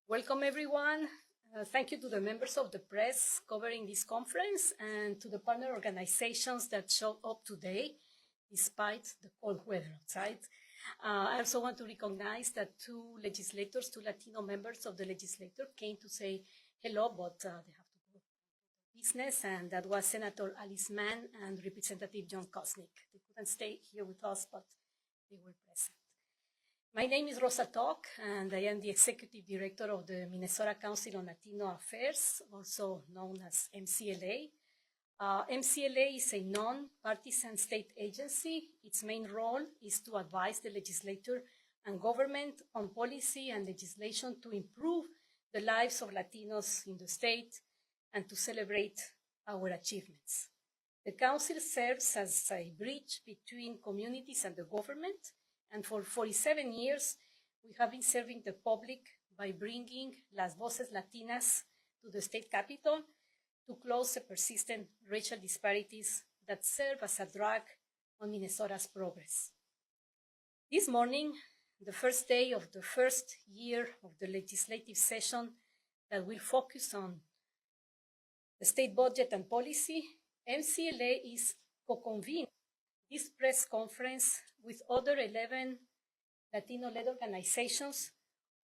Welcome, everyone. Thank you to the members of the press covering this conference and to the partner organizations that showed up today, despite the cold weather outside. I also want to recognize that two Latino members of the legislature came to say hello, but they have to go to business, and that was Senator Alice Mann and Representative John Kosnick. They couldn't stay here with us, but they were present. My name is Rosa Toc, and I am the Executive Director of the Minnesota Council on Latino Affairs, also known as MCLA. MCLA is a non-partisan state agency. Its main role is to advise the legislature and government on policy and legislation to improve the lives of Latinos in the state and to celebrate our achievements. The Council serves as a bridge between communities and the government, and for 47 years, we have been serving the public by bringing Las Voces Latinas to the state capitol to close the persistent racial disparities that serve as a drag on Minnesota's progress. This morning, the first day of the first year of the legislative session that will focus on the state budget and policy, MCLA is co-convening this press conference with other 11 Latino-led organizations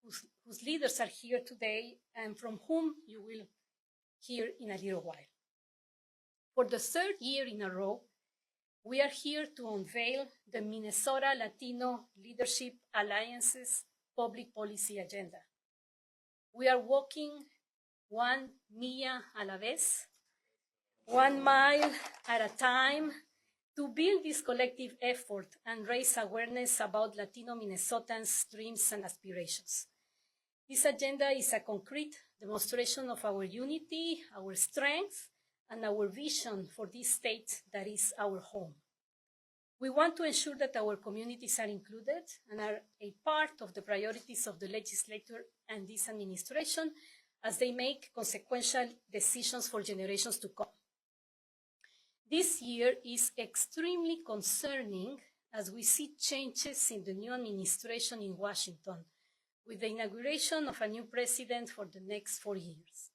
whose leaders are here today and from whom you will hear in a little while. For the third year in a row, we are here to unveil the Minnesota Latino Leadership Alliance's public policy agenda. We are walking one milla a la vez, 1 mile at a time, to build this collective effort and raise awareness about Latino Minnesotans' dreams and aspirations. This agenda is a concrete demonstration of our unity, our strength, and our vision for this state that is our home. We want to ensure that our communities are included and are a part of the priorities of the legislature and this administration as they make consequential decisions for generations to come. This year is extremely concerning as we see changes in the new administration in Washington, with the inauguration of a new president for the next 4 years.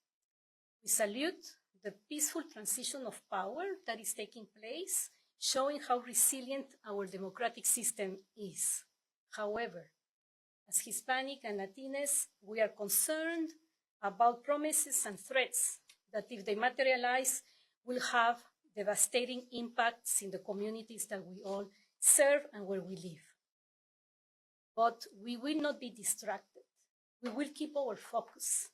We salute the peaceful transition of power that is taking place, showing how resilient our democratic system is. However, as Hispanic and Latinas, we are concerned about promises and threats that, if they materialize, will have devastating impacts in the communities that we all serve and where we live. But we will not be distracted. We will keep our focus.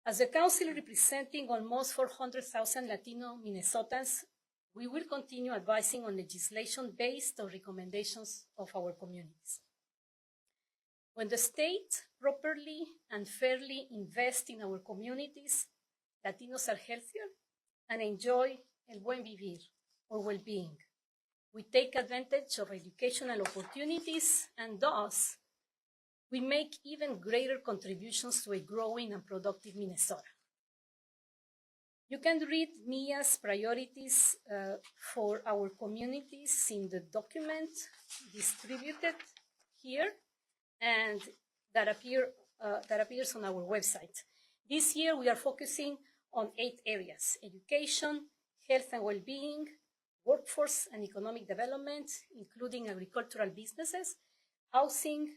As the Council representing almost 400,000 Latino Minnesotans, we will continue advising on legislation based on recommendations of our communities. When the state properly and fairly invests in our communities, Latinos are healthier and enjoy el buen vivir, or well-being. We take advantage of educational opportunities, and thus, we make even greater contributions to a growing and productive Minnesota. You can read MILLA's priorities for our communities in the document distributed here and that appears on our website. This year, we are focusing on 8 areas: education, health and well-being, workforce and economic development, including agricultural businesses, housing,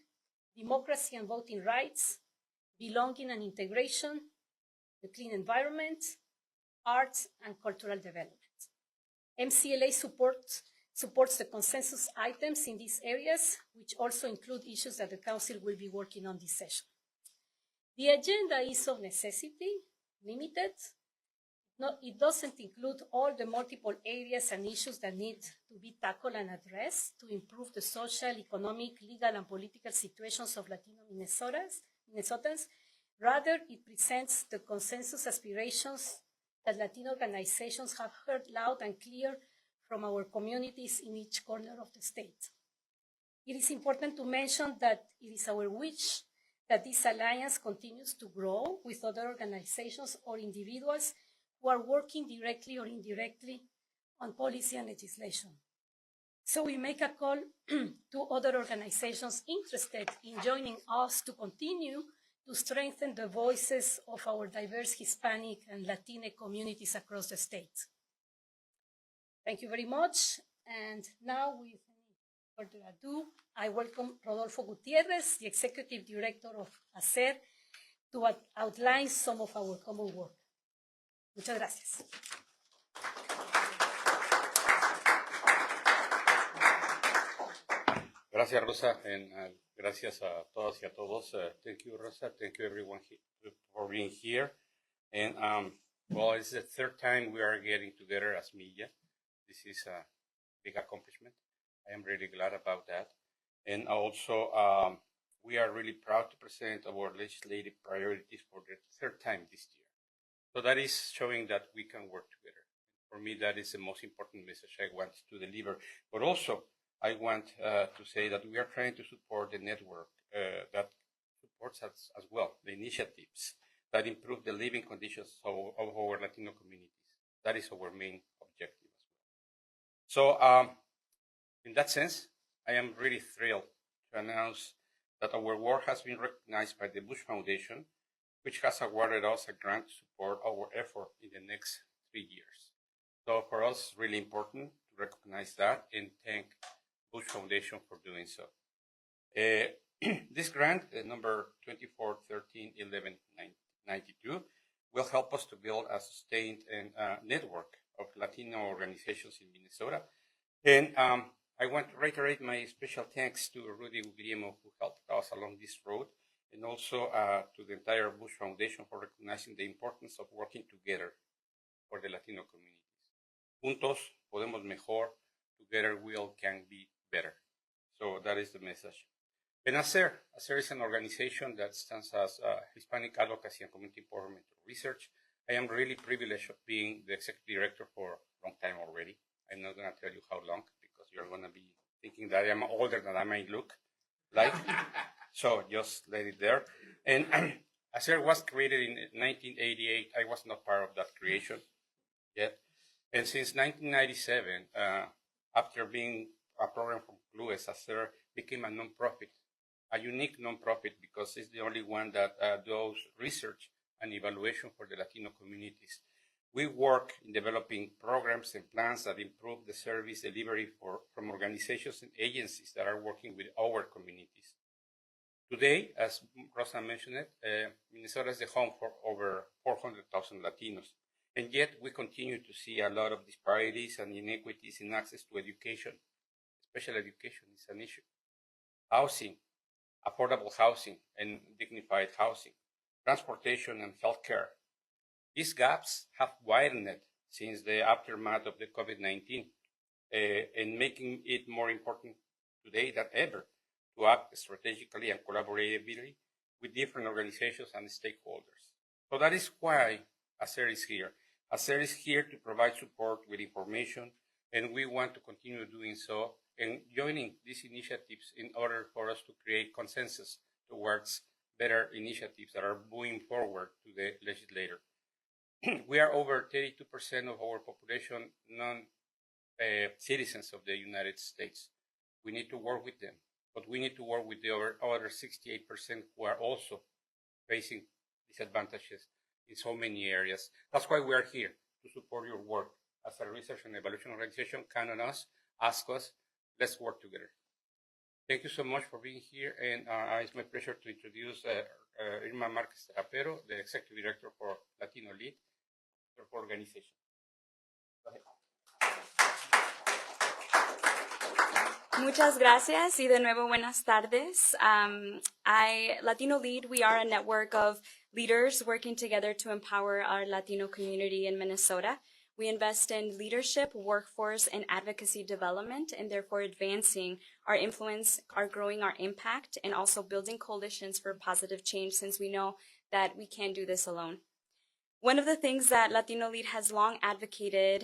democracy and voting rights, belonging and integration, the clean environment, arts and cultural development. MCLA supports the consensus items in these areas, which also include issues that the Council will be working on this session. The agenda is of necessity, limited. It doesn't include all the multiple areas and issues that need to be tackled and addressed to improve the social, economic, legal, and political situations of Latino Minnesotans. Rather, it presents the consensus aspirations that Latino organizations have heard loud and clear from our communities in each corner of the state. It is important to mention that it is our wish that this alliance continues to grow with other organizations or individuals who are working directly or indirectly on policy and legislation. So we make a call to other organizations interested in joining us to continue to strengthen the voices of our diverse Hispanic and Latino communities across the state. Thank you very much. And now, without further ado, I welcome Rodolfo Gutierrez, the Executive Director of AHORA, to outline some of our common work. Muchas gracias. Gracias, Rosa, and gracias a todas y a todos. Thank you, Rosa. Thank you, everyone, for being here. And, well, it's the third time we are getting together as MiLLA. This is a big accomplishment. I am really glad about that. And also, we are really proud to present our legislative priorities for the third time this year. So that is showing that we can work together. For me, that is the most important message I want to deliver. But also, I want to say that we are trying to support the network that supports us as well, the initiatives that improve the living conditions of our Latino communities. That is our main objective as well. So in that sense, I am really thrilled to announce that our work has been recognized by the Bush Foundation, which has awarded us a grant to support our effort in the next 3 years. So for us, it's really important to recognize that and thank Bush Foundation for doing so. This grant, number 2413-1192, will help us to build a sustained network of Latino organizations in Minnesota. And I want to reiterate my special thanks to Rudy Guglielmo, who helped us along this road, and also to the entire Bush Foundation for recognizing the importance of working together for the Latino communities. Juntos podemos mejor, together we all can be better. So that is the message. And AHORA is an organization that stands as Hispanic Advocacy and Community Empowerment Research. I am really privileged of being the executive director for a long time already. I'm not going to tell you how long, because you're going to be thinking that I am older than I might look like. So just let it there. And AHORA was created in 1988. I was not part of that creation yet. And since 1997, after being a program from Lewis, AHORA became a nonprofit, a unique nonprofit, because it's the only one that does research and evaluation for the Latino communities. We work in developing programs and plans that improve the service delivery from organizations and agencies that are working with our communities. Today, as Rosa mentioned it, Minnesota is the home for over 400,000 Latinos. And yet we continue to see a lot of disparities and inequities in access to education. Special education is an issue. Housing, affordable housing and dignified housing, transportation and healthcare. These gaps have widened since the aftermath of the COVID-19, and making it more important today than ever to act strategically and collaboratively with different organizations and stakeholders. So that is why AHORA is here. AHORA is here to provide support with information, and we want to continue doing so and joining these initiatives in order for us to create consensus towards better initiatives that are moving forward to the legislator. We are over 32% of our population non-citizens of the United States. We need to work with them, but we need to work with the other 68% who are also facing disadvantages in so many areas. That's why we are here, to support your work. As a research and evaluation organization, count on us, ask us, let's work together. Thank you so much for being here, and it's my pleasure to introduce Irma Marquez Rapero, the Executive Director for Latino Lead organization. Go ahead. Muchas gracias y de nuevo buenas tardes. Latino Lead, we are a network of leaders working together to empower our Latino community in Minnesota. We invest in leadership, workforce, and advocacy development, and therefore advancing our influence, growing our impact, and also building coalitions for positive change, since we know that we can't do this alone. One of the things that Latino Lead has long advocated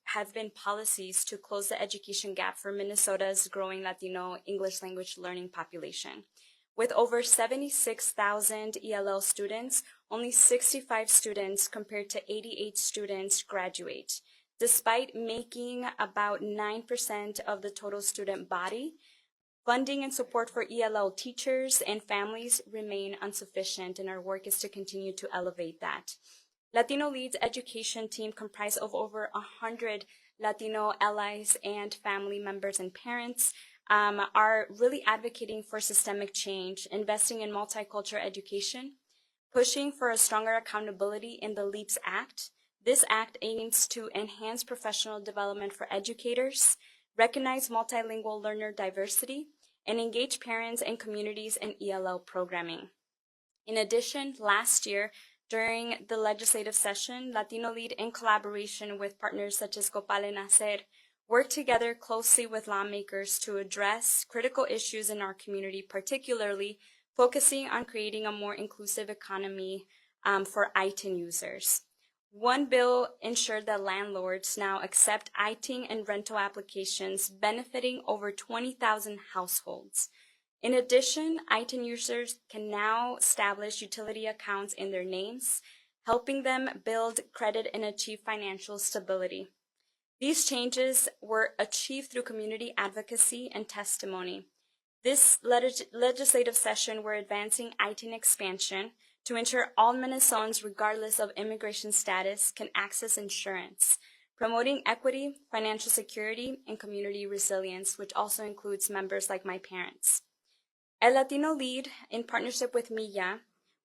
have been policies to close the education gap for Minnesota's growing Latino English language learning population. With over 76,000 ELL students, only 65 students compared to 88 students graduate. Despite making about 9% of the total student body, Funding and support for ELL teachers and families remain insufficient, and our work is to continue to elevate that. Latino Lead's education team, comprised of over 100 Latino allies and family members and parents, are really advocating for systemic change, investing in multicultural education, pushing for a stronger accountability in the LEAPS Act. This act aims to enhance professional development for educators, recognize multilingual learner diversity, and engage parents and communities in ELL programming. In addition, last year, during the legislative session, Latino Lead, in collaboration with partners such as Copal and ACER, worked together closely with lawmakers to address critical issues in our community, particularly focusing on creating a more inclusive economy for ITIN users. One bill ensured that landlords now accept ITIN and rental applications, benefiting over 20,000 households. In addition, ITIN users can now establish utility accounts in their names, helping them build credit and achieve financial stability. These changes were achieved through community advocacy and testimony. This legislative session, we're advancing ITIN expansion to ensure all Minnesotans, regardless of immigration status, can access insurance, promoting equity, financial security, and community resilience, which also includes members like my parents. At Latino Lead, in partnership with MiLLA,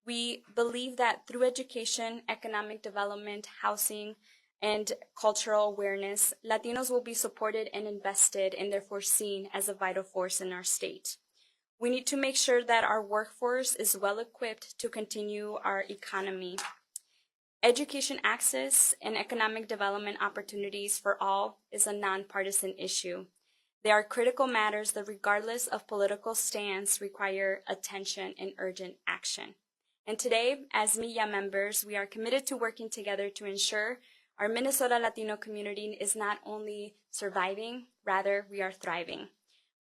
we believe that through education, economic development, housing, and cultural awareness, Latinos will be supported and invested and therefore seen as a vital force in our state. We need to make sure that our workforce is well equipped to continue our economy. Education access and economic development opportunities for all is a nonpartisan issue. They are critical matters that, regardless of political stance, require attention and urgent action. And today, as MiLLA members, we are committed to working together to ensure our Minnesota Latino community is not only surviving, rather we are thriving.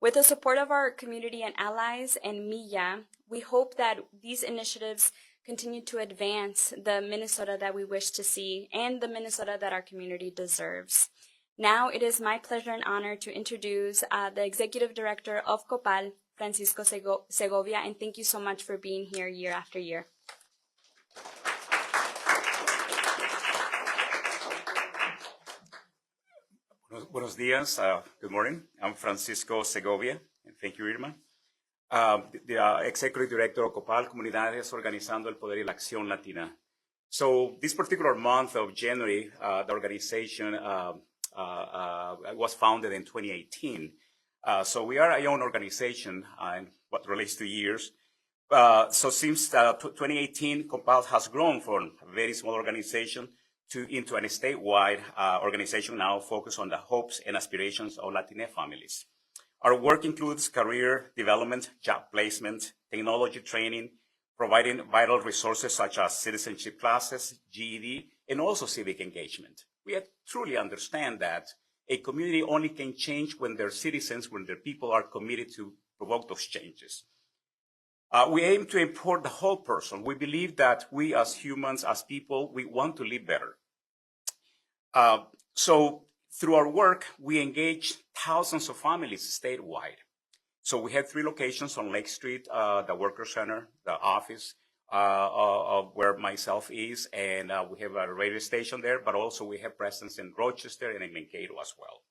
With the support of our community and allies and MiLLA, we hope that these initiatives continue to advance the Minnesota that we wish to see and the Minnesota that our community deserves. Now it is my pleasure and honor to introduce the Executive Director of Copal, Francisco Segovia, and thank you so much for being here year after year. Buenos días. Good morning. I'm Francisco Segovia, and thank you, Irma. The Executive Director of Copal, Comunidades, organizando el poder y la acción latina. So this particular month of January, the organization was founded in 2018. So we are a young organization in what relates to years. So since 2018, Copal has grown from a very small organization into a statewide organization now focused on the hopes and aspirations of Latina families. Our work includes career development, job placement, technology training, providing vital resources such as citizenship classes, GED, and also civic engagement. We truly understand that a community only can change when their citizens, when their people are committed to provoke those changes. We aim to import the whole person. We believe that we as humans, as people, we want to live better. So through our work, we engage thousands of families statewide. So we have 3 locations on Lake Street, the Worker Center, the office of where myself is, and we have a radio station there, but also we have presence in Rochester and in Mankato as well.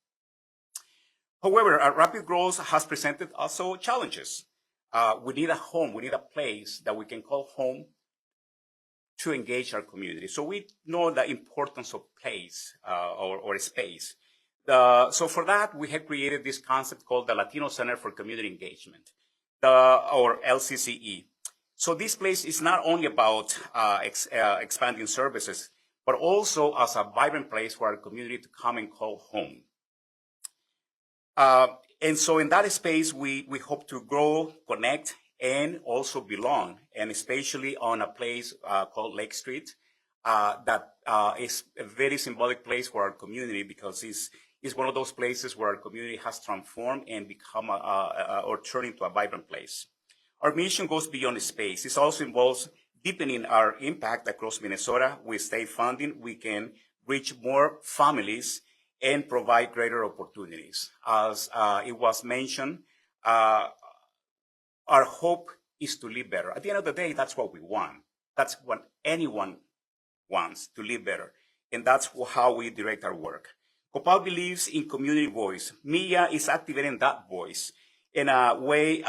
However, our rapid growth has presented also challenges. We need a home, we need a place that we can call home to engage our community. So we know the importance of place or space. So for that, we have created this concept called the Latino Center for Community Engagement, or LCCE. So this place is not only about expanding services, but also as a vibrant place for our community to come and call home. And so in that space, we hope to grow, connect, and also belong, and especially on a place called Lake Street that is a very symbolic place for our community because it's one of those places where our community has transformed and become or turned into a vibrant place. Our mission goes beyond space. It also involves deepening our impact across Minnesota. With state funding, we can reach more families and provide greater opportunities. As it was mentioned, our hope is to live better. At the end of the day, that's what we want. That's what anyone wants, to live better. And that's how we direct our work. COPAL believes in community voice. MiLLA is activating that voice in a way,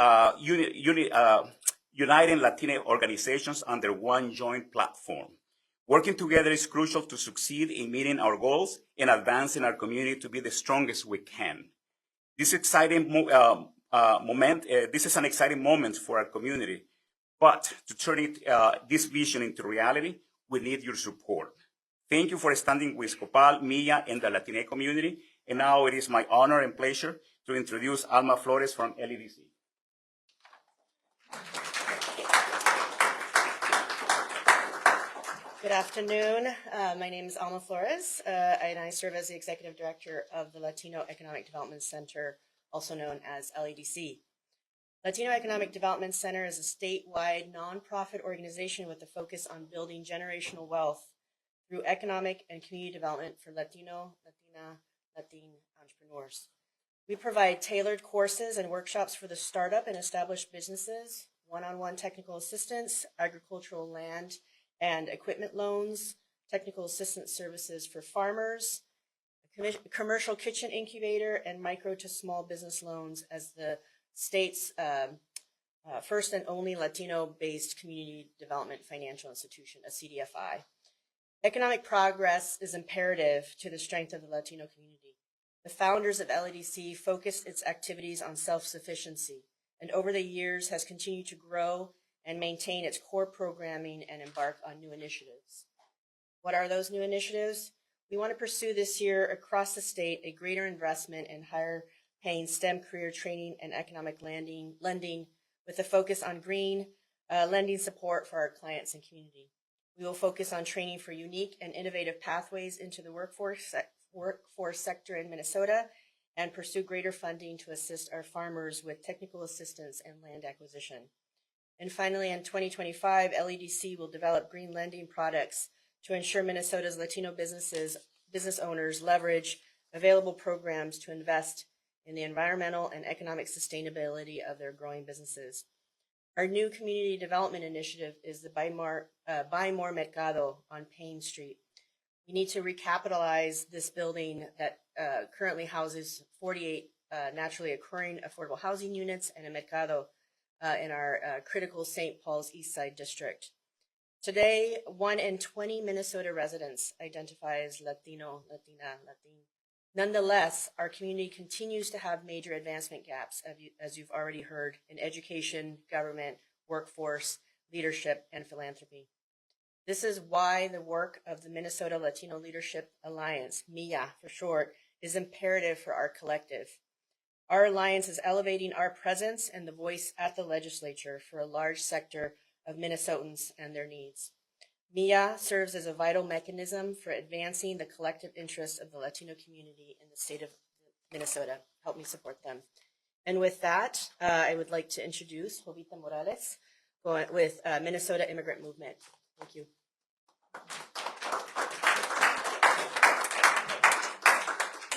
uniting Latino organizations under one joint platform. Working together is crucial to succeed in meeting our goals and advancing our community to be the strongest we can. This is an exciting moment for our community, but to turn this vision into reality, we need your support. Thank you for standing with COPAL, MiLLA, and the Latina community. And now it is my honor and pleasure to introduce Alma Flores from LEDC. Good afternoon. My name is Alma Flores, and I serve as the Executive Director of the Latino Economic Development Center, also known as LEDC. Latino Economic Development Center is a statewide nonprofit organization with a focus on building generational wealth through economic and community development for Latino, Latin entrepreneurs. We provide tailored courses and workshops for the startup and established businesses, one-on-one technical assistance, agricultural land and equipment loans, technical assistance services for farmers, a commercial kitchen incubator, and micro to small business loans as the state's first and only Latino-based community development financial institution, a CDFI. Economic progress is imperative to the strength of the Latino community. The founders of LEDC focused its activities on self-sufficiency, and over the years has continued to grow and maintain its core programming and embark on new initiatives. What are those new initiatives? We want to pursue this year across the state a greater investment in higher paying STEM career training and economic lending with a focus on green lending support for our clients and community. We will focus on training for unique and innovative pathways into the workforce sector in Minnesota and pursue greater funding to assist our farmers with technical assistance and land acquisition. And finally, in 2025, LEDC will develop green lending products to ensure Minnesota's Latino business owners leverage available programs to invest in the environmental and economic sustainability of their growing businesses. Our new community development initiative is the Buy More Mercado on Payne Street. We need to recapitalize this building that currently houses 48 naturally occurring affordable housing units and a mercado in our critical St. Paul's East Side district. Today, 1 in 20 Minnesota residents identify as Latino, Latina, Latin. Nonetheless, our community continues to have major advancement gaps, as you've already heard, in education, government, workforce, leadership, and philanthropy. This is why the work of the Minnesota Latino Leadership Alliance, MiLLA for short, is imperative for our collective. Our alliance is elevating our presence and the voice at the legislature for a large sector of Minnesotans and their needs. MiLLA serves as a vital mechanism for advancing the collective interests of the Latino community in the state of Minnesota. Help me support them. And with that, I would like to introduce Jovita Morales with Minnesota Immigrant Movement. Thank you.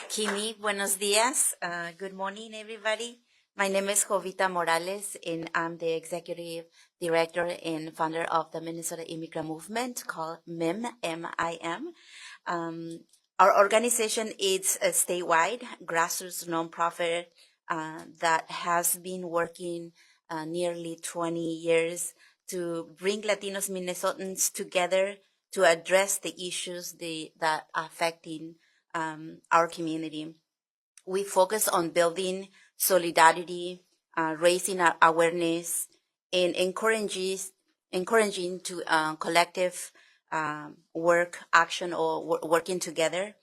Kimi, buenos días. Good morning, everybody. My name is Jovita Morales, and I'm the Executive Director and founder of the Minnesota Immigrant Movement called MIM, M-I-M. Our organization is a statewide grassroots nonprofit that has been working nearly 20 years to bring Latinos Minnesotans together to address the issues that are affecting our community. We focus on building solidarity, raising our awareness, and encouraging to collective work, action, or working together.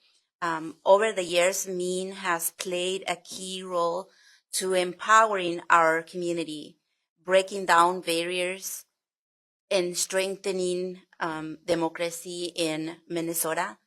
Over the years, MIN has played a key role to empowering our community, breaking down barriers, and strengthening democracy in Minnesota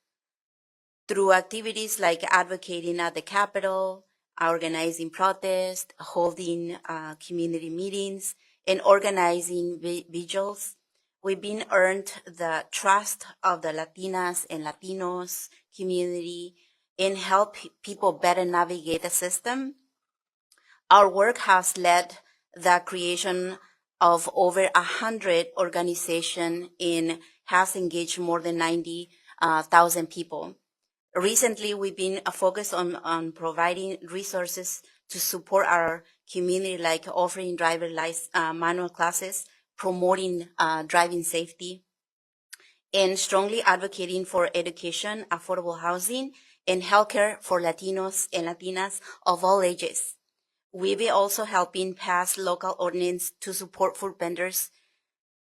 through activities like advocating at the Capitol, organizing protests, holding community meetings, and organizing vigils. We've been earned the trust of the Latinas and Latinos community and help people better navigate the system. Our work has led the creation of over 100 organizations and has engaged more than 90,000 people. Recently, we've been focused on providing resources to support our community, like offering driver license manual classes, promoting driving safety, and strongly advocating for education, affordable housing, and healthcare for Latinos and Latinas of all ages. We've been also helping pass local ordinance to support food vendors.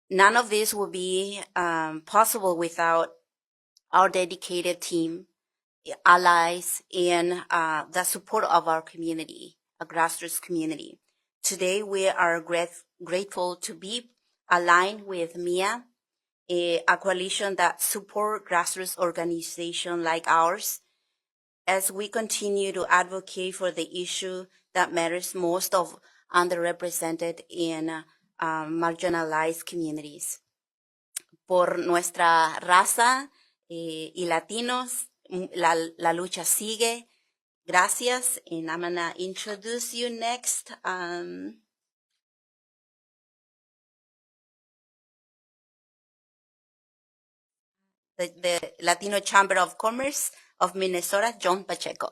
None of this would be possible without our dedicated team, allies, and the support of our community, a grassroots community. Today, we are grateful to be aligned with MiLLA, a coalition that support grassroots organizations like ours, as we continue to advocate for the issue that matters most of underrepresented and marginalized communities. Por nuestra raza y latinos, la lucha sigue. Gracias. And I'm going to introduce you next. The Latino Chamber of Commerce of Minnesota, John Pacheco.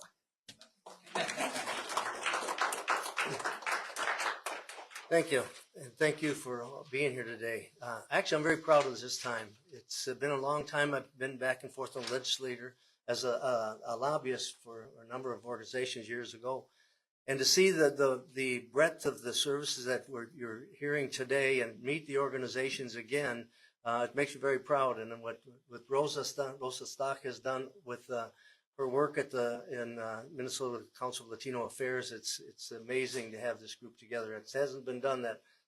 Thank you. And thank you for being here today. Actually, I'm very proud of this time. It's been a long time. I've been back and forth on the legislature as a lobbyist for a number of organizations years ago. And to see the breadth of the services that you're hearing today and meet the organizations again, it makes me very proud. And what Rosa Stock has done with her work at in Minnesota Council of Latino Affairs, it's amazing to have this group together. It hasn't been done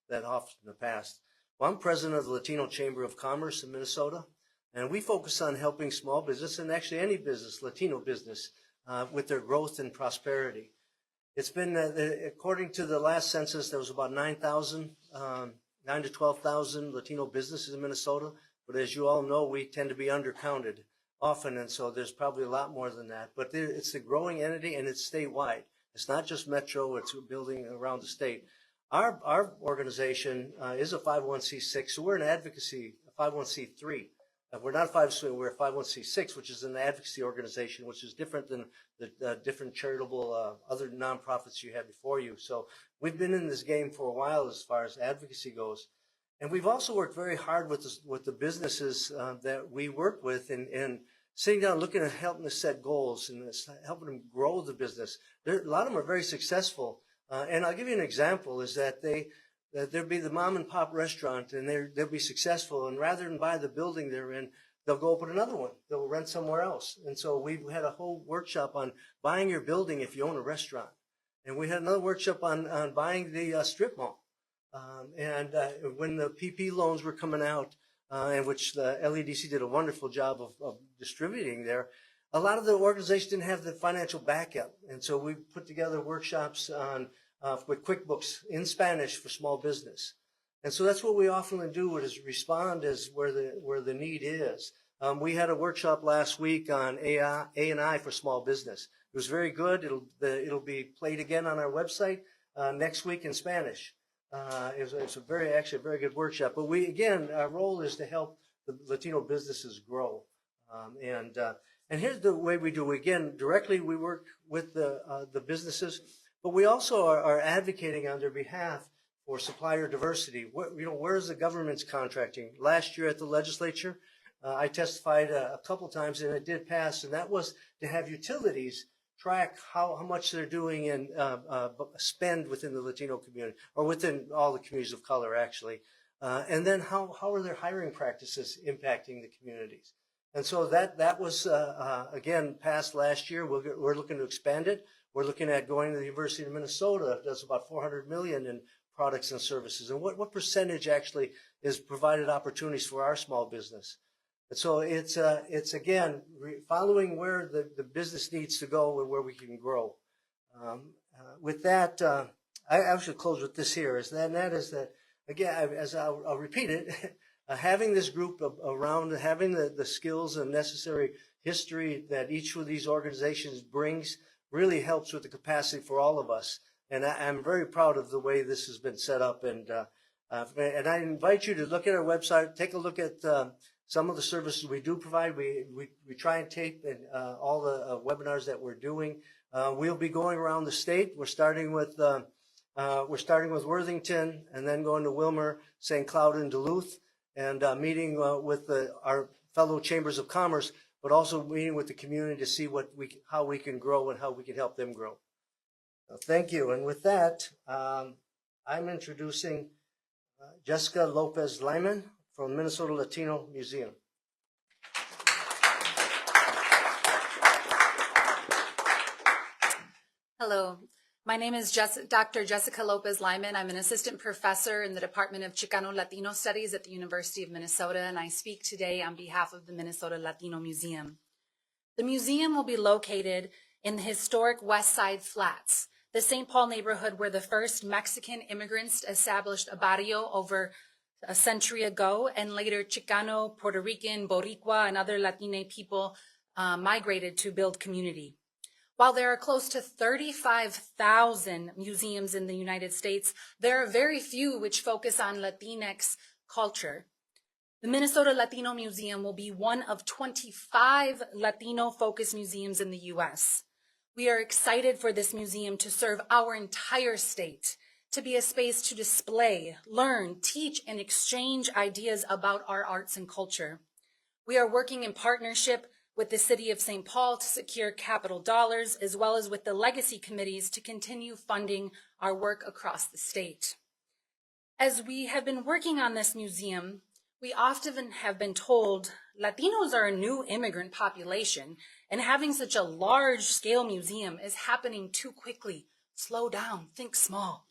that often in the past. Well, I'm president of the Latino Chamber of Commerce in Minnesota, and we focus on helping small business and actually any business, Latino business, with their growth and prosperity. It's been, according to the last census, there was about 9,000, 9 to 12,000 Latino businesses in Minnesota. But as you all know, we tend to be undercounted often, and so there's probably a lot more than that. But it's a growing entity, and it's statewide. It's not just metro; it's building around the state. Our organization is a 501c6, so we're an advocacy, a 501c3. We're not a 501c3, we're a 501c6, which is an advocacy organization, which is different than the different charitable other nonprofits you had before you. So we've been in this game for a while as far as advocacy goes. And we've also worked very hard with the businesses that we work with and sitting down, looking at helping to set goals and helping them grow the business. A lot of them are very successful. And I'll give you an example is that there'll be the mom and pop restaurant and they'll be successful. And rather than buy the building they're in, they'll go open another one. They'll rent somewhere else. And so we've had a whole workshop on buying your building if you own a restaurant. And we had another workshop on buying the strip mall. When the PP loans were coming out, and which the LEDC did a wonderful job of distributing there, a lot of the organizations didn't have the financial backup. And so we put together workshops on with QuickBooks in Spanish for small business. And so that's what we often do is respond as where the need is. We had a workshop last week on A&I for small business. It was very good. It'll be played again on our website next week in Spanish. It's a very good workshop. But our role is to help the Latino businesses grow. And here's the way we do. Again, directly we work with the businesses, but we also are advocating on their behalf for supplier diversity. Where's the government's contracting? Last year at the legislature, I testified a couple times, and it did pass, and that was to have utilities track how much they're doing in spend within the Latino community, or within all the communities of color, actually. And then how are their hiring practices impacting the communities? And so that was, again, passed last year. We're looking to expand it. We're looking at going to the University of Minnesota. That's about $400 million in products and services. And what percentage actually is provided opportunities for our small business? And so it's again, following where the business needs to go and where we can grow. With that, I should close with this here, and that is that, again, as I'll repeat it, having this group around, having the skills and necessary history that each of these organizations brings really helps with the capacity for all of us And I'm very proud of the way this has been set up. And I invite you to look at our website, take a look at some of the services we do provide. We try and tape all the webinars that we're doing. We'll be going around the state. We're starting with Worthington, and then going to Wilmer, St. Cloud, and Duluth, and meeting with our fellow chambers of commerce, but also meeting with the community to see how we can grow and how we can help them grow. Thank you. And with that, I'm introducing Jessica Lopez-Lyman from Minnesota Latino Museum. Hello, my name is Dr. Jessica Lopez-Lyman. I'm an assistant professor in the Department of Chicano Latino Studies at the University of Minnesota, and I speak today on behalf of the Minnesota Latino Museum. The museum will be located in the historic West Side Flats, the St. Paul neighborhood where the first Mexican immigrants established a barrio over a century ago, and later Chicano, Puerto Rican, Boricua, and other Latino people migrated to build community. While there are close to 35,000 museums in the United States, there are very few which focus on Latinx culture. The Minnesota Latino Museum will be one of 25 Latino-focused museums in the U.S. We are excited for this museum to serve our entire state, to be a space to display, learn, teach, and exchange ideas about our arts and culture. We are working in partnership with the City of St. Paul to secure capital dollars, as well as with the legacy committees to continue funding our work across the state. As we have been working on this museum, we often have been told Latinos are a new immigrant population, and having such a large-scale museum is happening too quickly. Slow down, think small.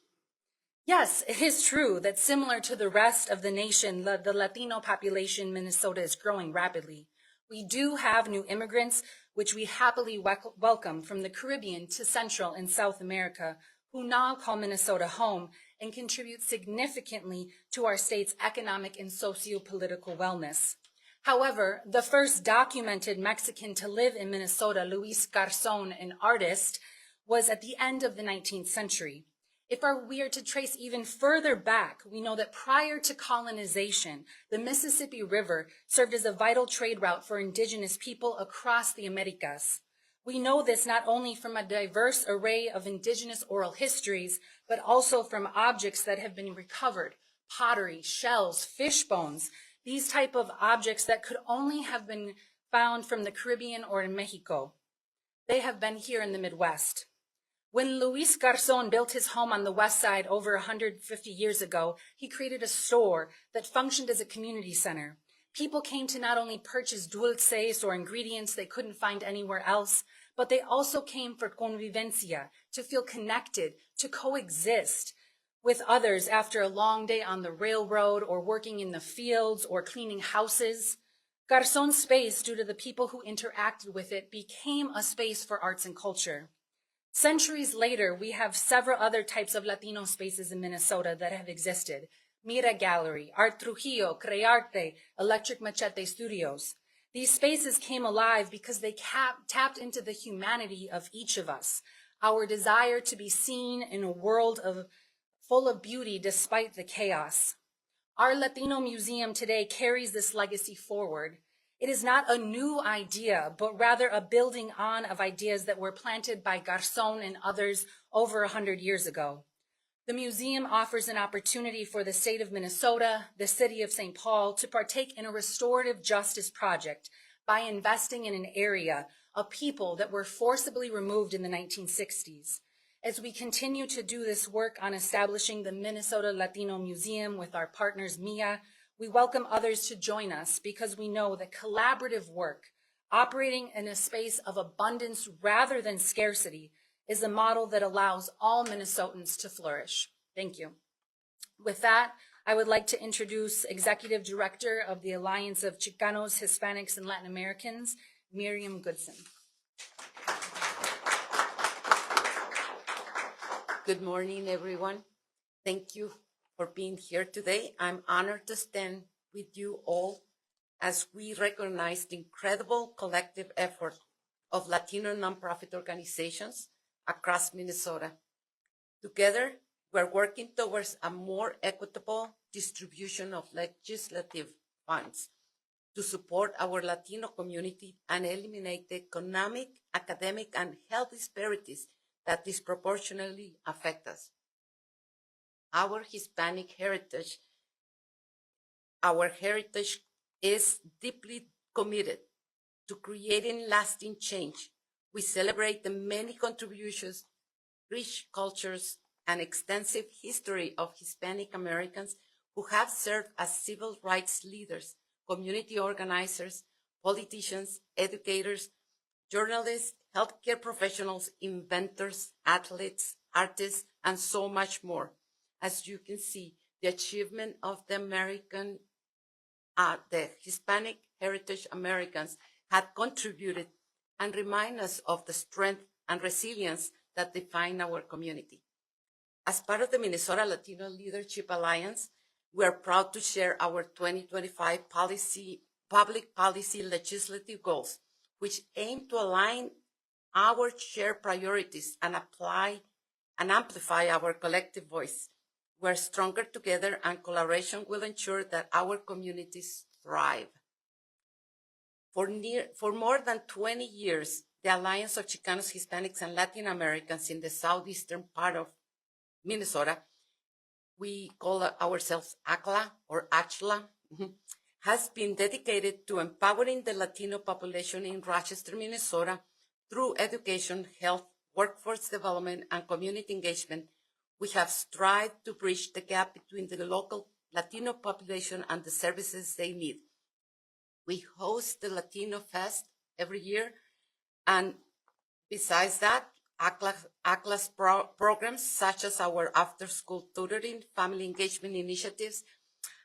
Yes, it is true that similar to the rest of the nation, the Latino population in Minnesota is growing rapidly. We do have new immigrants, which we happily welcome from the Caribbean to Central and South America, who now call Minnesota home and contribute significantly to our state's economic and socio-political wellness. However, the first documented Mexican to live in Minnesota, Luis Garzón, an artist, was at the end of the 19th century. If we are to trace even further back, we know that prior to colonization, the Mississippi River served as a vital trade route for indigenous people across the Americas. We know this not only from a diverse array of indigenous oral histories, but also from objects that have been recovered, pottery, shells, fish bones, these type of objects that could only have been found from the Caribbean or in Mexico. They have been here in the Midwest. When Luis Garzón built his home on the west side over 150 years ago, he created a store that functioned as a community center. People came to not only purchase dulces or ingredients they couldn't find anywhere else, but they also came for convivencia, to feel connected, to coexist with others after a long day on the railroad or working in the fields or cleaning houses. Garzón's space, due to the people who interacted with it, became a space for arts and culture. Centuries later, we have several other types of Latino spaces in Minnesota that have existed. Mira Gallery, Art Trujillo, Crearte, Electric Machete Studios. These spaces came alive because they tapped into the humanity of each of us, our desire to be seen in a world full of beauty despite the chaos. Our Latino Museum today carries this legacy forward. It is not a new idea, but rather a building on of ideas that were planted by Garzón and others over 100 years ago. The museum offers an opportunity for the state of Minnesota, the city of St. Paul, to partake in a restorative justice project by investing in an area of people that were forcibly removed in the 1960s. As we continue to do this work on establishing the Minnesota Latino Museum with our partners MiLLA, we welcome others to join us because we know that collaborative work, operating in a space of abundance rather than scarcity, is a model that allows all Minnesotans to flourish. Thank you. With that, I would like to introduce Executive Director of the Alliance of Chicanos, Hispanics, and Latin Americans, Miriam Goodson. Good morning, everyone. Thank you for being here today. I'm honored to stand with you all as we recognize the incredible collective effort of Latino nonprofit organizations across Minnesota. Together, we're working towards a more equitable distribution of legislative funds to support our Latino community and eliminate the economic, academic, and health disparities that disproportionately affect us. Our Hispanic heritage, is deeply committed to creating lasting change. We celebrate the many contributions, rich cultures, and extensive history of Hispanic Americans who have served as civil rights leaders, community organizers, politicians, educators, journalists, healthcare professionals, inventors, athletes, artists, and so much more. As you can see, the achievement of the Hispanic heritage Americans had contributed and remind us of the strength and resilience that define our community. As part of the Minnesota Latino Leadership Alliance, we are proud to share our 2025 public policy legislative goals, which aim to align our shared priorities and amplify our collective voice. We're stronger together, and collaboration will ensure that our communities thrive. For more than 20 years, the Alliance of Chicanos, Hispanics, and Latin Americans in the southeastern part of Minnesota, we call ourselves ACLA or ACHLA, has been dedicated to empowering the Latino population in Rochester, Minnesota through education, health, workforce development, and community engagement. We have strived to bridge the gap between the local Latino population and the services they need. We host the Latino Fest every year, and besides that, ACLA's programs such as our after-school tutoring, family engagement initiatives,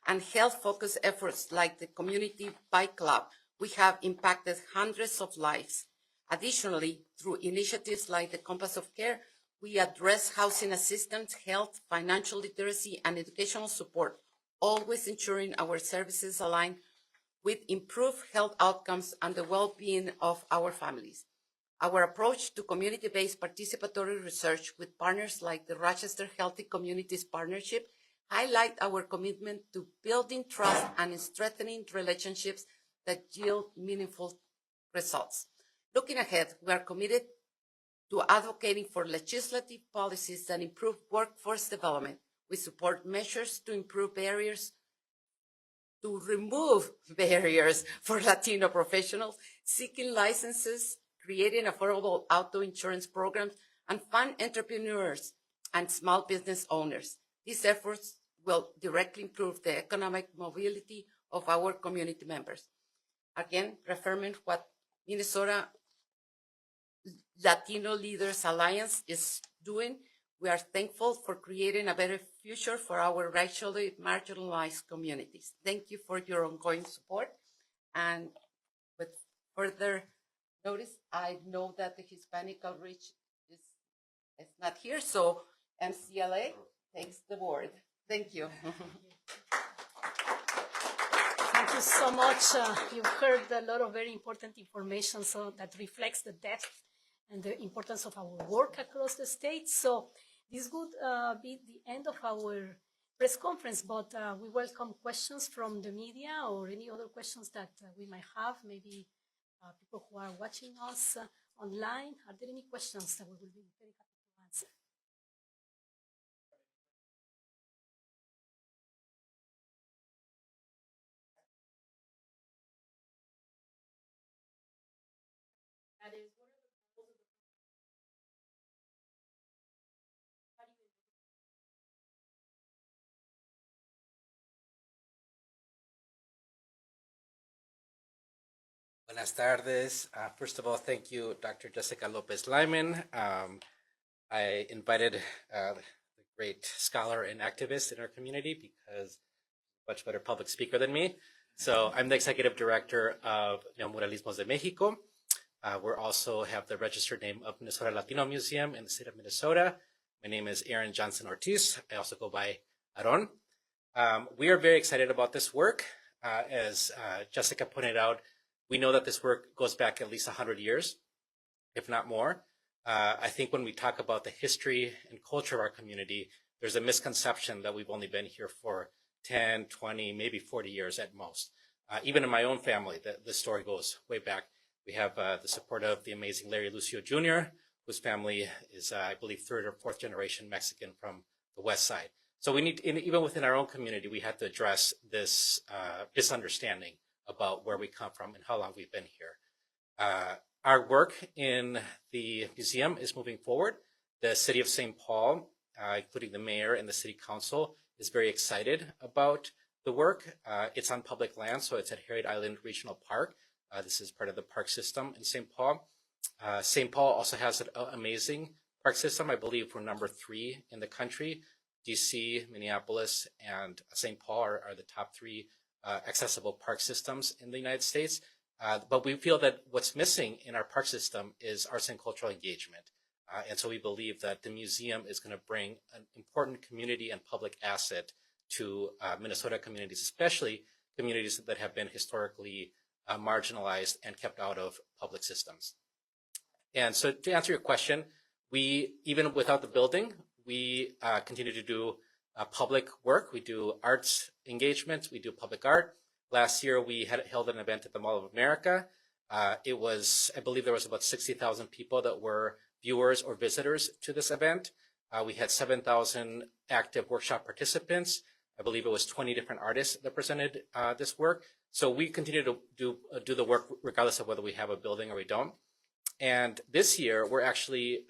and health-focused efforts like the Community Bike Club, we have impacted hundreds of lives. Additionally, through initiatives like the Compass of Care, we address housing assistance, health, financial literacy, and educational support, always ensuring our services align with improved health outcomes and the well-being of our families. Our approach to community-based participatory research with partners like the Rochester Healthy Communities Partnership highlight our commitment to building trust and strengthening relationships that yield meaningful results. Looking ahead, we are committed to advocating for legislative policies that improve workforce development. We support measures to remove barriers for Latino professionals seeking licenses, creating affordable auto insurance programs, and fund entrepreneurs and small business owners. These efforts will directly improve the economic mobility of our community members. Again, reaffirming what Minnesota Latino Leaders Alliance is doing, we are thankful for creating a better future for our racially marginalized communities. Thank you for your ongoing support. And with further notice, I know that the Hispanic outreach is not here, so MCLA takes the board. Thank you. Thank you so much. You've heard a lot of very important information, so that reflects the depth and the importance of our work across the state. So this would be the end of our press conference, but we welcome questions from the media or any other questions that we might have, maybe people who are watching us online. Are there any questions that we will be very happy to answer? That is, what are the goals of the Buenas tardes. First of all, thank you, Dr. Jessica Lopez Lyman. I invited the great scholar and activist in our community because much better public speaker than me. So I'm the executive director of Neomuralismos de Mexico. We also have the registered name of Minnesota Latino Museum in the state of Minnesota. My name is Aaron Johnson Ortiz. I also go by Aaron. We are very excited about this work. As Jessica pointed out, we know that this work goes back at least 100 years, if not more. I think when we talk about the history and culture of our community, there's a misconception that we've only been here for 10, 20, maybe 40 years at most. Even in my own family, the story goes way back. We have the support of the amazing Larry Lucio Jr., whose family is, I believe, third or fourth generation Mexican from the West Side. So we need, even within our own community, we have to address this misunderstanding about where we come from and how long we've been here. Our work in the museum is moving forward. The city of St. Paul, including the mayor and the city council, is very excited about the work. It's on public land, so it's at Harriet Island Regional Park. This is part of the park system in St. Paul. St. Paul also has an amazing park system. I believe we're number 3 in the country. DC, Minneapolis, and St. Paul are the top 3 accessible park systems in the United States. But we feel that what's missing in our park system is arts and cultural engagement. And so we believe that the museum is going to bring an important community and public asset to Minnesota communities, especially communities that have been historically marginalized and kept out of public systems. And so to answer your question, we, even without the building, we continue to do public work. We do arts engagement. We do public art. Last year, we held an event at the Mall of America. It was, I believe there was about 60,000 people that were viewers or visitors to this event. We had 7,000 active workshop participants. I believe it was 20 different artists that presented this work. So we continue to do the work regardless of whether we have a building or we don't. And this year, we're actually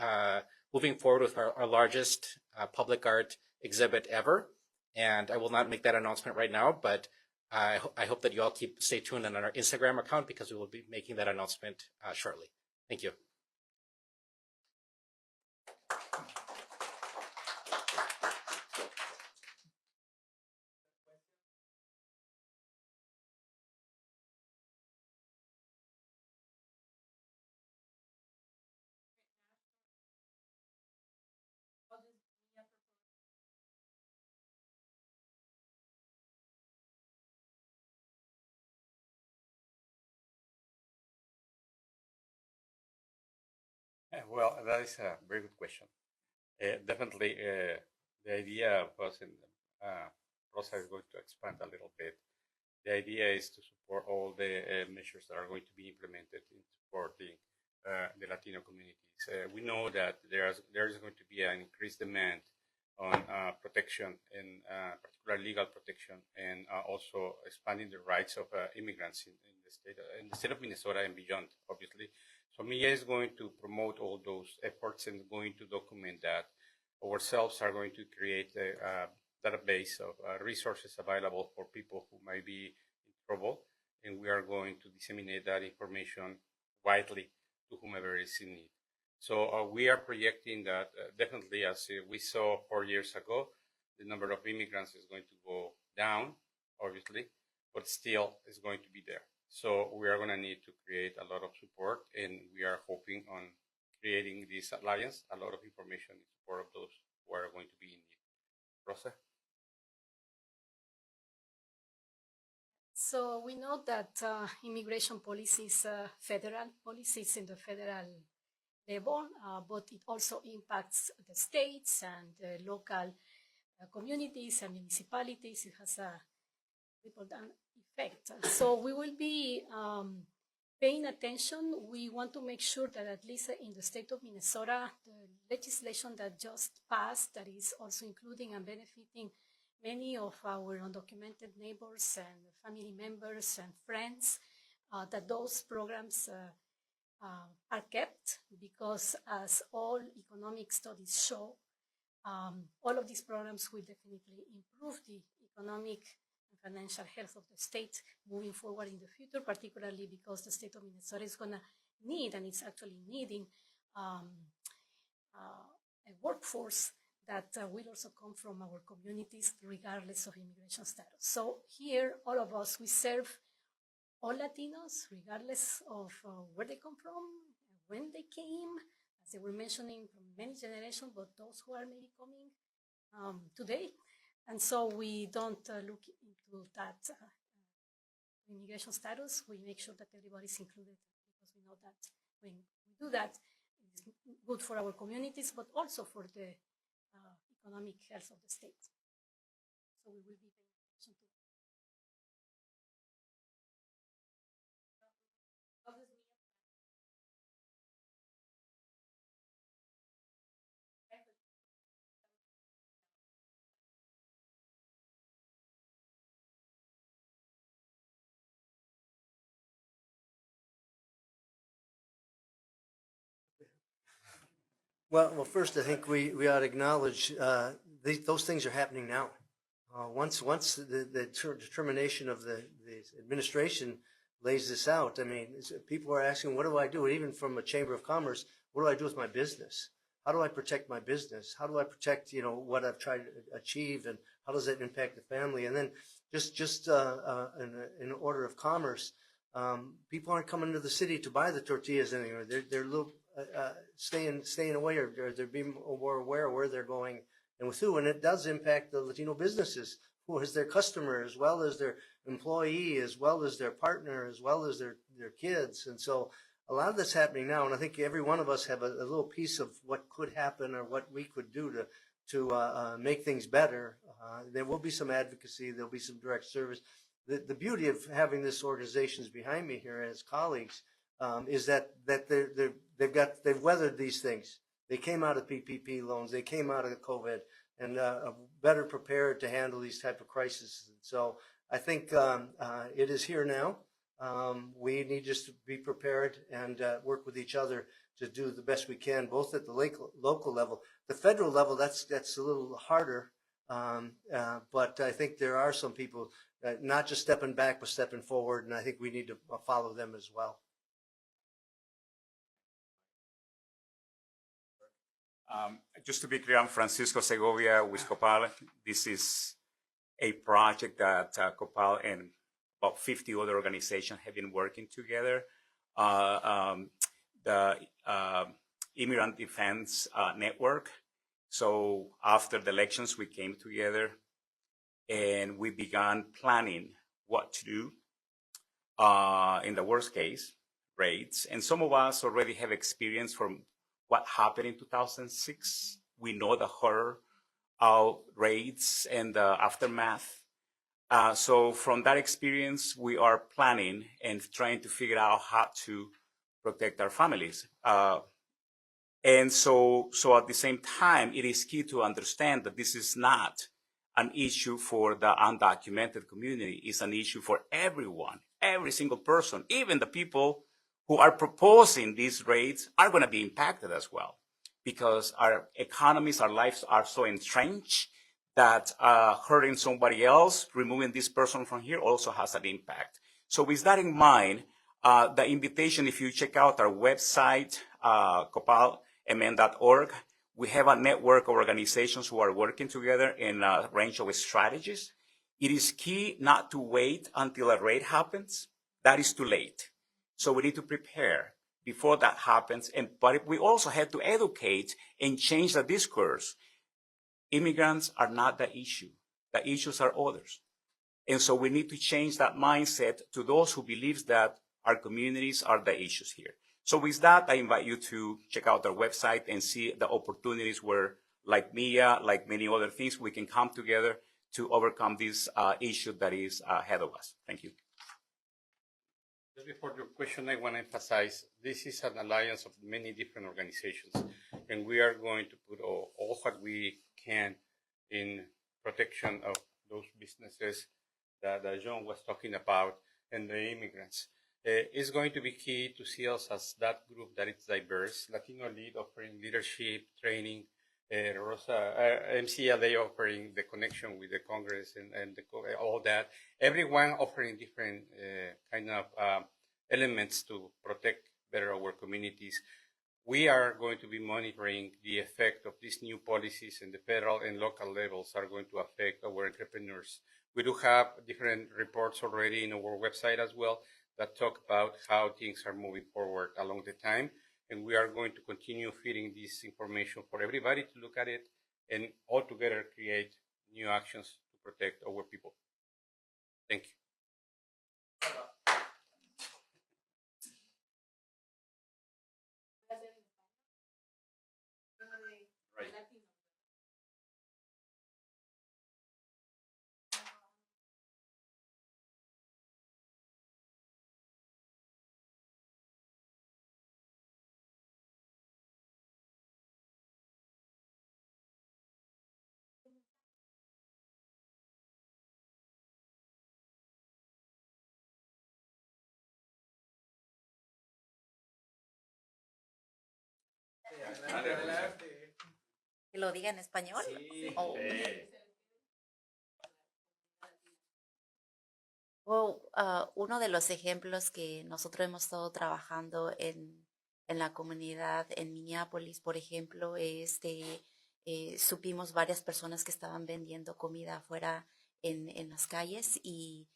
moving forward with our largest public art exhibit ever. And I will not make that announcement right now, but I hope that you all stay tuned on our Instagram account because we will be making that announcement shortly. Thank you. Well, that is a very good question. Definitely, the idea of us, and Rosa is going to expand a little bit. The idea is to support all the measures that are going to be implemented in supporting the Latino communities. We know that there is going to be an increased demand on protection, and particular legal protection, and also expanding the rights of immigrants in the state of Minnesota and beyond, obviously. So MiLLA is going to promote all those efforts and going to document that. Ourselves are going to create a database of resources available for people who might be in trouble, and we are going to disseminate that information widely to whomever is in need. So we are projecting that definitely, as we saw 4 years ago, the number of immigrants is going to go down, obviously, but still is going to be there. So we are going to need to create a lot of support, and we are hoping on creating this alliance, a lot of information in support of those who are going to be in need. Rosa? So we know that immigration policy is federal policies in the federal level, but it also impacts the states and the local communities and municipalities. It has a ripple-down effect. So we will be paying attention. We want to make sure that at least in the state of Minnesota, the legislation that just passed, that is also including and benefiting many of our undocumented neighbors and family members and friends, that those programs are kept, because as all economic studies show, all of these programs will definitely improve the economic and financial health of the state moving forward in the future, particularly because the state of Minnesota is going to need, and it's actually needing, a workforce that will also come from our communities regardless of immigration status. So here, all of us, we serve all Latinos, regardless of where they come from, when they came, as they were mentioning, from many generations, but those who are maybe coming today. And so we don't look into that immigration status. We make sure that everybody's included, because we know that when we do that, is good for our communities, but also for the economic health of the state. So we will be paying attention to that. Well, first, I think we ought to acknowledge those things are happening now. Once the determination of the administration lays this out, I mean, people are asking, what do I do? Even from a Chamber of Commerce, what do I do with my business? How do I protect my business? How do I protect, what I've tried to achieve, and how does that impact the family? And then just in order of commerce, people aren't coming to the city to buy the tortillas anymore. They're a little staying away, or they're being more aware of where they're going and with who. And it does impact the Latino businesses, who is their customer, as well as their employee, as well as their partner, as well as their kids. And so a lot of that's happening now. And I think every one of us have a little piece of what could happen or what we could do to make things better. There will be some advocacy. There'll be some direct service. The beauty of having this organizations behind me here as colleagues is that they've weathered these things. They came out of PPP loans. They came out of COVID and better prepared to handle these type of crises. So I think it is here now. We need just to be prepared and work with each other to do the best we can, both at the local level. The federal level, that's a little harder. But I think there are some people not just stepping back, but stepping forward, and I think we need to follow them as well. Just to be clear, I'm Francisco Segovia with COPAL. This is a project that COPAL and about 50 other organizations have been working together. The Immigrant Defense Network. So after the elections, we came together and we began planning what to do in the worst case raids. And some of us already have experience from what happened in 2006. We know the horror of raids and the aftermath. So from that experience, we are planning and trying to figure out how to protect our families. And so at the same time, it is key to understand that this is not an issue for the undocumented community. It's an issue for everyone, every single person, even the people who are proposing these raids are going to be impacted as well, because our economies, our lives are so entrenched that hurting somebody else, removing this person from here also has an impact. So with that in mind, the invitation, if you check out our website, copalmn.org, we have a network of organizations who are working together in a range of strategies. It is key not to wait until a raid happens. That is too late. So we need to prepare before that happens. But we also have to educate and change the discourse. Immigrants are not the issue. The issues are others. And so we need to change that mindset to those who believe that our communities are the issues here. So with that, I invite you to check out our website and see the opportunities where, like MiLLA, like many other things, we can come together to overcome this issue that is ahead of us. Thank you. Just before your question, I want to emphasize this is an alliance of many different organizations, and we are going to put all what we can in protection of those businesses that John was talking about and the immigrants. It's going to be key to see us as that group that is diverse. Latino Lead offering leadership, training, MCLA offering the connection with the Congress and all that. Everyone offering different kind of elements to protect better our communities. We are going to be monitoring the effect of these new policies, and the federal and local levels are going to affect our entrepreneurs. We do have different reports already in our website as well that talk about how things are moving forward along the time. And we are going to continue feeding this information for everybody to look at it and all together create new actions to protect our people. Thank you. ¿Que lo diga en español? Sí. Oh. Well, uno de los ejemplos que nosotros hemos estado trabajando en la comunidad en Minneapolis, por ejemplo, es supimos varias personas que estaban vendiendo comida afuera en las calles y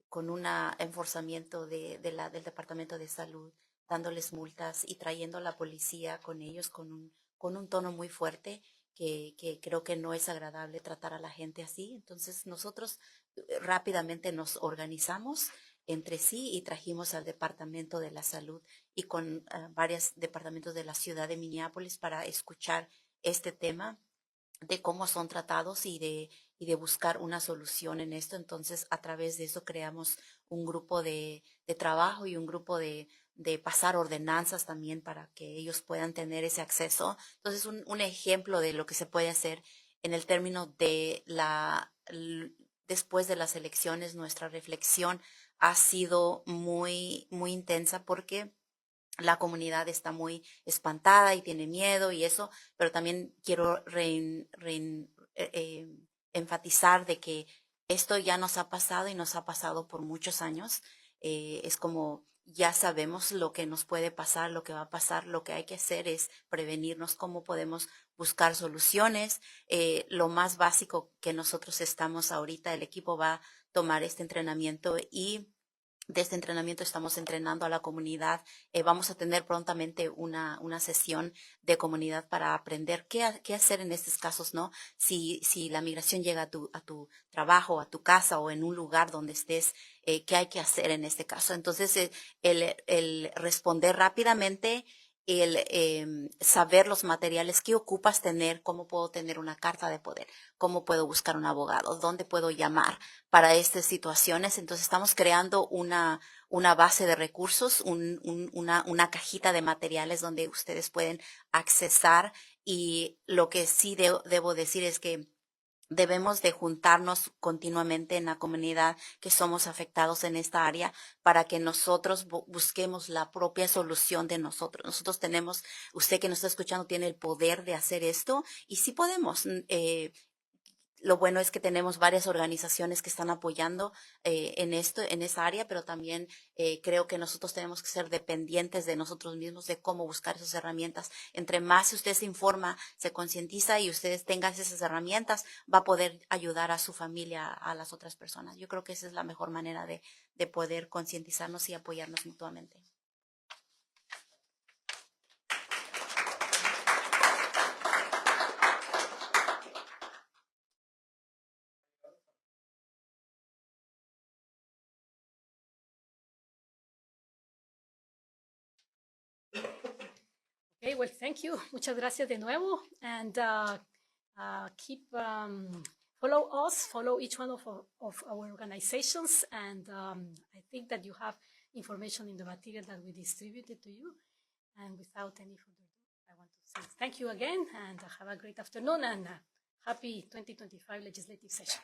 con un enforzamiento del Departamento de Salud, dándoles multas y trayendo a la policía con ellos con un tono muy fuerte que creo que no es agradable tratar a la gente así. Entonces nosotros rápidamente nos organizamos entre sí y trajimos al Departamento de la Salud y con varios departamentos de la ciudad de Minneapolis para escuchar este tema de cómo son tratados y de buscar una solución en esto. Entonces, a través de eso creamos un grupo de trabajo y un grupo de pasar ordenanzas también para que ellos puedan tener ese acceso. Entonces, un ejemplo de lo que se puede hacer en el término de después de las elecciones, nuestra reflexión ha sido muy, muy intensa porque la comunidad está muy espantada y tiene miedo y eso, pero también quiero enfatizar de que esto ya nos ha pasado y nos ha pasado por muchos años. Es como ya sabemos lo que nos puede pasar, lo que va a pasar, lo que hay que hacer es prevenirnos, cómo podemos buscar soluciones. Lo más básico que nosotros estamos ahorita, el equipo va a tomar este entrenamiento y de este entrenamiento estamos entrenando a la comunidad. Vamos a tener prontamente una sesión de comunidad para aprender qué hacer en estos casos, ¿no? Si la migración llega a tu trabajo, a tu casa o en un lugar donde estés, qué hay que hacer en este caso. Entonces, el responder rápidamente, el saber los materiales que ocupas tener, cómo puedo tener una carta de poder, cómo puedo buscar un abogado, dónde puedo llamar para estas situaciones. Entonces estamos creando una base de recursos, una cajita de materiales donde ustedes pueden accesar, y lo que sí debo decir es que debemos de juntarnos continuamente en la comunidad que somos afectados en esta área para que nosotros busquemos la propia solución de nosotros. Nosotros tenemos, usted que nos está escuchando tiene el poder de hacer esto y sí podemos. Lo bueno es que tenemos varias organizaciones que están apoyando en esa área, pero también creo que nosotros tenemos que ser dependientes de nosotros mismos de cómo buscar esas herramientas. Entre más usted se informa, se concientiza y ustedes tengan esas herramientas, va a poder ayudar a su familia, a las otras personas. Yo creo que esa es la mejor manera de poder concientizarnos y apoyarnos mutuamente. Okay, well, thank you. Muchas gracias de nuevo. And follow us, follow each one of our organizations. And I think that you have information in the material that we distributed to you. And without any further ado, I want to say thank you again and have a great afternoon and happy 2025 legislative session.